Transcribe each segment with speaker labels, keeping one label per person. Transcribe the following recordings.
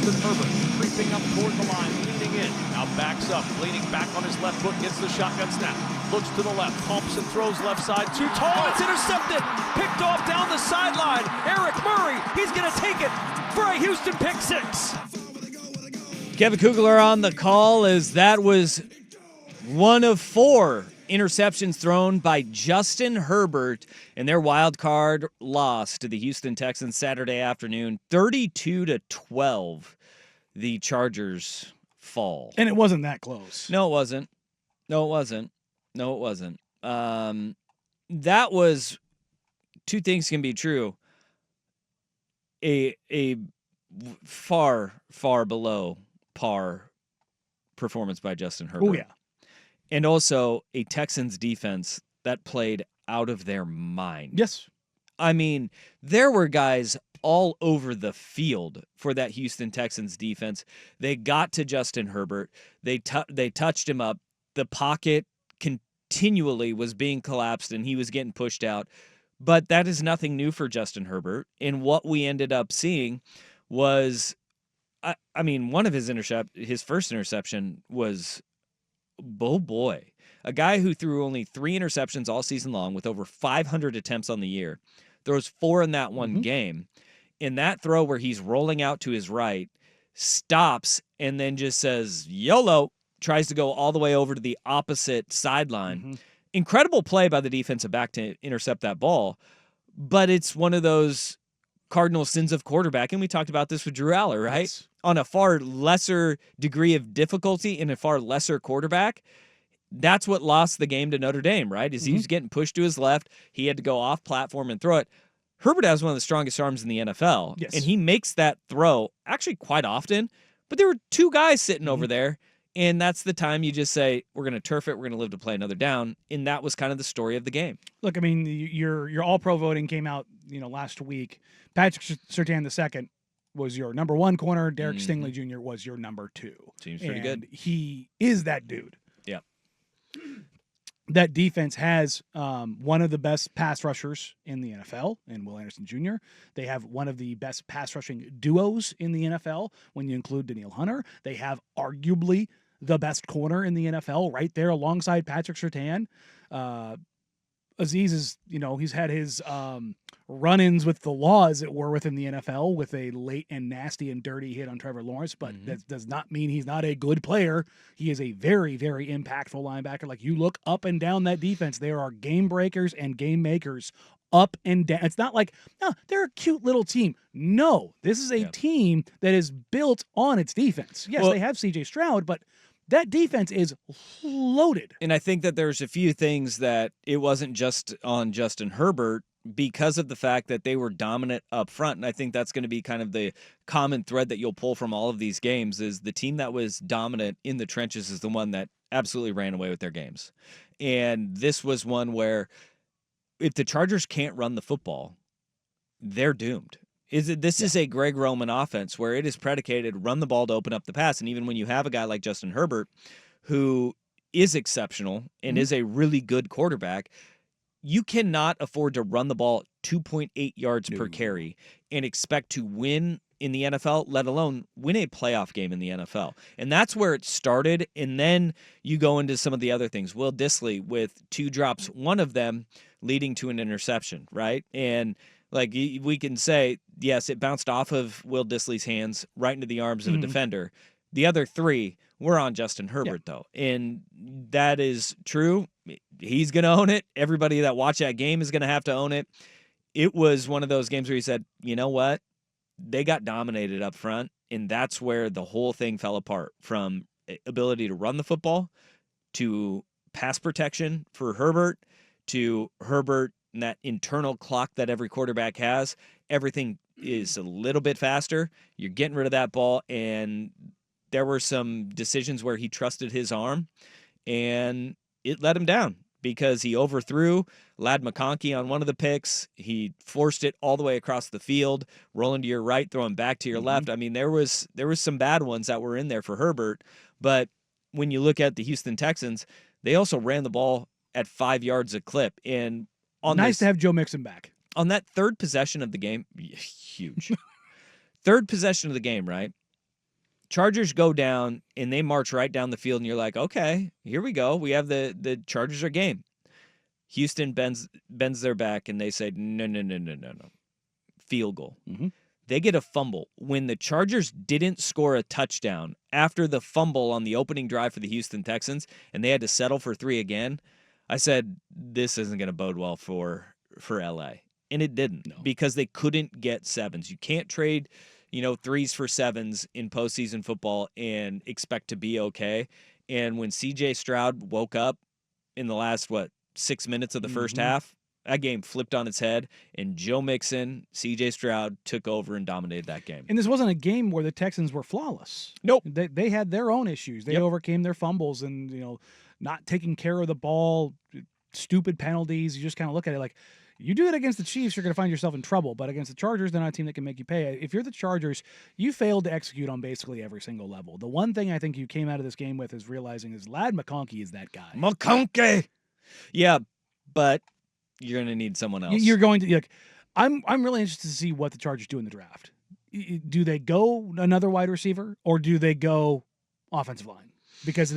Speaker 1: Justin Herbert creeping up toward the line, leaning in. Now backs up, leaning back on his left foot, gets the shotgun snap. Looks to the left, pumps and throws left side. Too tall, it's intercepted. Picked off down the sideline. Eric Murray, he's going to take it for a Houston pick six.
Speaker 2: Kevin Kugler on the call as that was one of 4 interceptions thrown by Justin Herbert in their wild card loss to the Houston Texans Saturday afternoon, 32-12. The Chargers fall.
Speaker 3: And it wasn't that close.
Speaker 2: No, it wasn't. That was, two things can be true. A far, far below par performance by Justin Herbert.
Speaker 3: Oh, yeah.
Speaker 2: And also a Texans defense that played out of their mind.
Speaker 3: Yes.
Speaker 2: I mean, there were guys all over the field for that Houston Texans defense. They got to Justin Herbert. They touched him up. The pocket continually was being collapsed and he was getting pushed out. But that is nothing new for Justin Herbert. And what we ended up seeing was, I mean, one of his first interception was, oh boy, a guy who threw only 3 interceptions all season long with over 500 attempts on the year, throws 4 in that one game. In that throw where he's rolling out to his right, stops and then just says, YOLO, tries to go all the way over to the opposite sideline. Incredible play by the defensive back to intercept that ball, but it's one of those cardinal sins of quarterback, and we talked about this with Drew Aller, right?
Speaker 3: Yes.
Speaker 2: On a far lesser degree of difficulty in a far lesser quarterback, that's what lost the game to Notre Dame, right? Is he was getting pushed to his left, he had to go off platform and throw it. Herbert has one of the strongest arms in the NFL,
Speaker 3: yes,
Speaker 2: and he makes that throw actually quite often, but there were 2 guys sitting over there. And that's the time you just say, we're going to turf it, we're going to live to play another down. And that was kind of the story of the game.
Speaker 3: Look, I mean, your all-pro voting came out, last week. Patrick Surtain II was your number 1 corner. Derek Stingley Jr. was your number 2.
Speaker 2: Seems pretty good.
Speaker 3: He is that dude.
Speaker 2: Yeah.
Speaker 3: That defense has one of the best pass rushers in the NFL in Will Anderson Jr. They have one of the best pass rushing duos in the NFL when you include Danielle Hunter. They have arguably the best corner in the NFL right there alongside Patrick Surtain. Aziz is, he's had his run-ins with the law, as it were, within the NFL with a late and nasty and dirty hit on Trevor Lawrence, but that does not mean he's not a good player. He is a very, very impactful linebacker. Like, you look up and down that defense, there are game breakers and game makers up and down. It's not like, they're a cute little team. No, this is a team that is built on its defense. Yes, they have C.J. Stroud, but that defense is loaded.
Speaker 2: And I think that there's a few things that it wasn't just on Justin Herbert because of the fact that they were dominant up front. And I think that's going to be kind of the common thread that you'll pull from all of these games is the team that was dominant in the trenches is the one that absolutely ran away with their games. And this was one where if the Chargers can't run the football, they're doomed. This is a Greg Roman offense where it is predicated run the ball to open up the pass. And even when you have a guy like Justin Herbert, who is exceptional and is a really good quarterback, you cannot afford to run the ball 2.8 yards per carry and expect to win in the NFL, let alone win a playoff game in the NFL. And that's where it started. And then you go into some of the other things. Will Dissly with 2 drops, one of them leading to an interception, right? And like we can say, yes, it bounced off of Will Dissly's hands right into the arms of a defender. The other 3 were on Justin Herbert, though. And that is true. He's going to own it. Everybody that watched that game is going to have to own it. It was one of those games where he said, you know what? They got dominated up front, and that's where the whole thing fell apart, from ability to run the football to pass protection for Herbert to Herbert and that internal clock that every quarterback has. Everything is a little bit faster. You're getting rid of that ball, and there were some decisions where he trusted his arm, and it let him down because he overthrew Ladd McConkey on one of the picks. He forced it all the way across the field, rolling to your right, throwing back to your left. I mean, there was some bad ones that were in there for Herbert, but when you look at the Houston Texans, they also ran the ball at 5 yards a clip. And
Speaker 3: nice to have Joe Mixon back.
Speaker 2: On that third possession of the game, huge. Third possession of the game, right? Chargers go down, and they march right down the field, and you're like, okay, here we go. We have the Chargers are game. Houston bends their back, and they say, no. Field goal.
Speaker 3: Mm-hmm.
Speaker 2: They get a fumble. When the Chargers didn't score a touchdown after the fumble on the opening drive for the Houston Texans, and they had to settle for 3 again, I said, this isn't going to bode well for LA. And it didn't, because they couldn't get 7s. You can't trade, 3s for 7s in postseason football and expect to be okay. And when CJ Stroud woke up in the last, 6 minutes of the first half, that game flipped on its head, and Joe Mixon, C.J. Stroud took over and dominated that game.
Speaker 3: And this wasn't a game where the Texans were flawless.
Speaker 2: Nope.
Speaker 3: They had their own issues. They overcame their fumbles and, not taking care of the ball, stupid penalties. You just kind of look at it like, you do it against the Chiefs, you're going to find yourself in trouble. But against the Chargers, they're not a team that can make you pay. If you're the Chargers, you failed to execute on basically every single level. The one thing I think you came out of this game with is realizing is Ladd McConkey is that guy.
Speaker 2: McConkey! Yeah, but you're going to need someone else.
Speaker 3: You're going to I'm really interested to see what the Chargers do in the draft. Do they go another wide receiver, or do they go offensive line? Because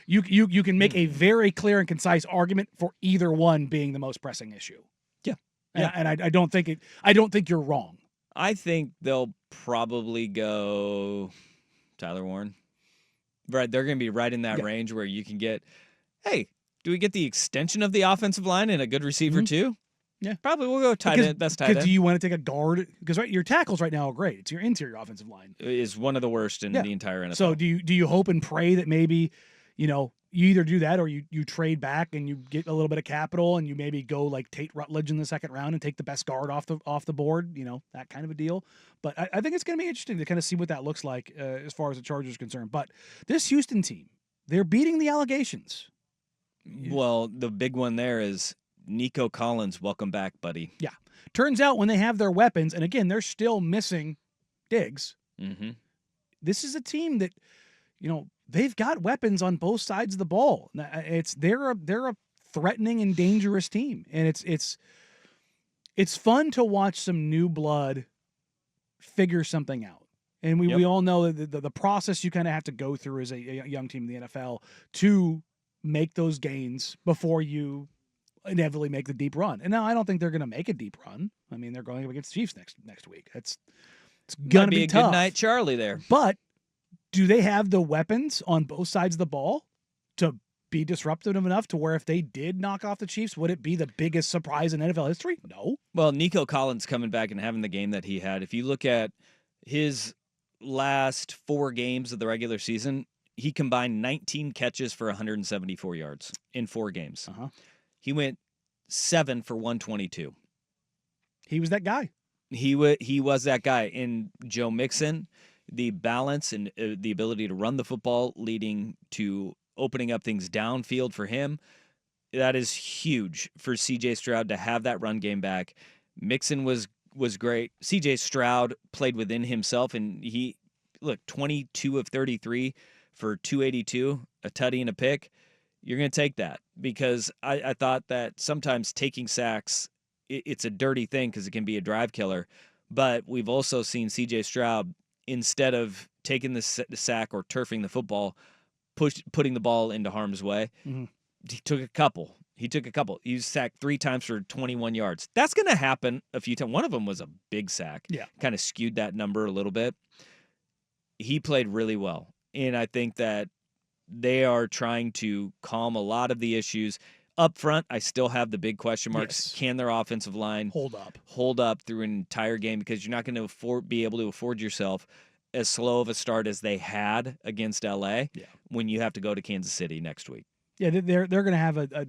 Speaker 3: you can make a very clear and concise argument for either one being the most pressing issue.
Speaker 2: Yeah.
Speaker 3: And I don't think you're wrong.
Speaker 2: I think they'll probably go Tyler Warren. Right, they're going to be right in that range where you can get, hey, do we get the extension of the offensive line and a good receiver too? Yeah, probably we'll go tight end, best tight end.
Speaker 3: Do you want to take a guard? Because your tackles right now are great. It's your interior offensive line
Speaker 2: is one of the worst in the entire NFL.
Speaker 3: So do you hope and pray that maybe, you either do that or you trade back and you get a little bit of capital and you maybe go like Tate Rutledge in the second round and take the best guard off the board, that kind of a deal. But I think it's going to be interesting to kind of see what that looks like as far as the Chargers are concerned. But this Houston team, they're beating the allegations.
Speaker 2: Well, the big one there is Nico Collins. Welcome back, buddy.
Speaker 3: Yeah. Turns out when they have their weapons, and again, they're still missing Diggs.
Speaker 2: Mm-hmm.
Speaker 3: This is a team that, they've got weapons on both sides of the ball. They're a threatening and dangerous team, and it's fun to watch some new blood figure something out. And we all know that the process you kind of have to go through as a young team in the NFL to make those gains before you inevitably make the deep run. And now I don't think they're going to make a deep run. I mean, they're going up against the Chiefs next week. It's going to be
Speaker 2: a
Speaker 3: tough.
Speaker 2: Good night, Charlie. There,
Speaker 3: but do they have the weapons on both sides of the ball to be disruptive enough to where if they did knock off the Chiefs, would it be the biggest surprise in NFL history? No.
Speaker 2: Well, Nico Collins coming back and having the game that he had. If you look at his last 4 games of the regular season, he combined 19 catches for 174 yards in 4 games.
Speaker 3: Uh-huh.
Speaker 2: He went 7 for 122.
Speaker 3: He was that guy.
Speaker 2: He was that guy. And Joe Mixon, the balance and the ability to run the football, leading to opening up things downfield for him, that is huge for C.J. Stroud to have that run game back. Mixon was great. C.J. Stroud played within himself, and he 22 of 33 for 282, a tutty and a pick. You're going to take that because I thought that sometimes taking sacks, it's a dirty thing because it can be a drive killer. But we've also seen C.J. Stroud, instead of taking the sack or turfing the football, putting the ball into harm's way, he took a couple. He was sacked 3 times for 21 yards. That's going to happen a few times. One of them was a big sack.
Speaker 3: Yeah.
Speaker 2: Kind of skewed that number a little bit. He played really well. And I think that they are trying to calm a lot of the issues. Up front, I still have the big question marks. Yes. Can their offensive line hold up through an entire game? Because you're not going to be able to afford yourself as slow of a start as they had against LA when you have to go to Kansas City next week. Yeah,
Speaker 3: they're going to have a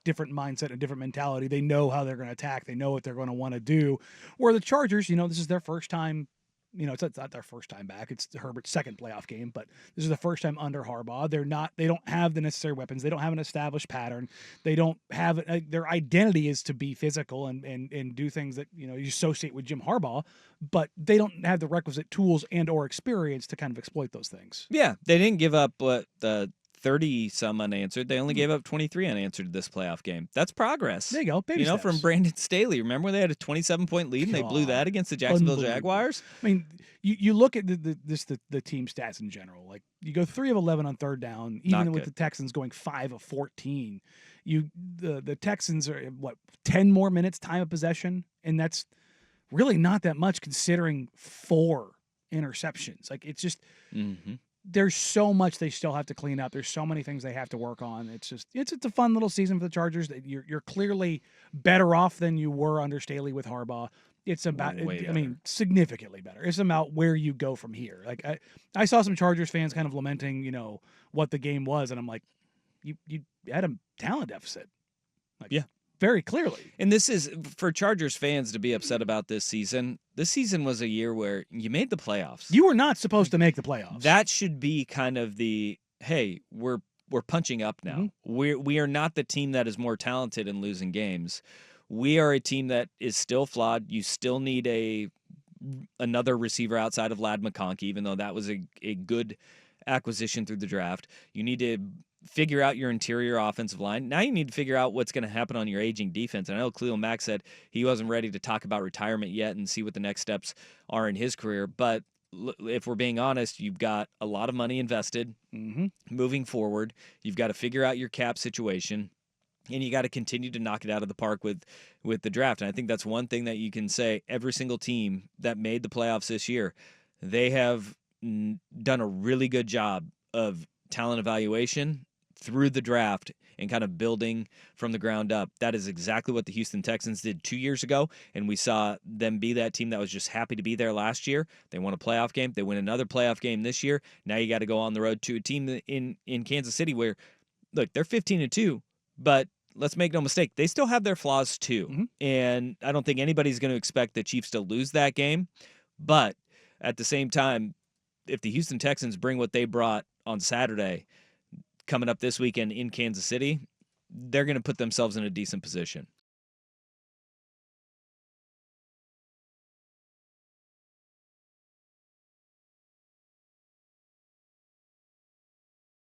Speaker 3: different mindset, a different mentality. They know how they're going to attack. They know what they're going to want to do. Where the Chargers, this is their first time. It's not their first time back. It's Herbert's second playoff game, but this is the first time under Harbaugh. They don't have the necessary weapons. They don't have an established pattern. They don't have their identity is to be physical and do things that you associate with Jim Harbaugh, but they don't have the requisite tools and or experience to kind of exploit those things.
Speaker 2: Yeah, they didn't give up the 30-some unanswered. They only gave up 23 unanswered this playoff game. That's progress.
Speaker 3: There you go. Baby steps.
Speaker 2: From Brandon Staley. Remember when they had a 27-point lead and they blew that against the Jacksonville Jaguars?
Speaker 3: I mean, you look at the team stats in general. Like, you go 3 of 11 on third down, even with the Texans going 5 of 14. The Texans are, 10 more minutes time of possession, and that's really not that much considering 4 interceptions. Like, it's just there's so much they still have to clean up. There's so many things they have to work on. It's a fun little season for the Chargers. You're clearly better off than you were under Staley with Harbaugh. It's about, significantly better. It's about where you go from here. Like, I saw some Chargers fans kind of lamenting, what the game was, and I'm like, you had a talent deficit. Like, yeah. Very clearly.
Speaker 2: And this is, for Chargers fans to be upset about this season was a year where you made the playoffs.
Speaker 3: You were not supposed to make the playoffs.
Speaker 2: That should be kind of the, hey, we're punching up now. We are not the team that is more talented in losing games. We are a team that is still flawed. You still need another receiver outside of Ladd McConkey, even though that was a good acquisition through the draft. You need to figure out your interior offensive line. Now you need to figure out what's going to happen on your aging defense. And I know Khalil Mack said he wasn't ready to talk about retirement yet and see what the next steps are in his career. But if we're being honest, you've got a lot of money invested moving forward. You've got to figure out your cap situation. And you got to continue to knock it out of the park with the draft. And I think that's one thing that you can say. Every single team that made the playoffs this year, they have done a really good job of talent evaluation through the draft and kind of building from the ground up. That is exactly what the Houston Texans did 2 years ago, and we saw them be that team that was just happy to be there last year. They won a playoff game. They win another playoff game this year. Now you got to go on the road to a team in Kansas City where, look, they're 15-2, but let's make no mistake, they still have their flaws too. And I don't think anybody's going to expect the Chiefs to lose that game. But at the same time, if the Houston Texans bring what they brought on Saturday, coming up this weekend in Kansas City, they're going to put themselves in a decent position.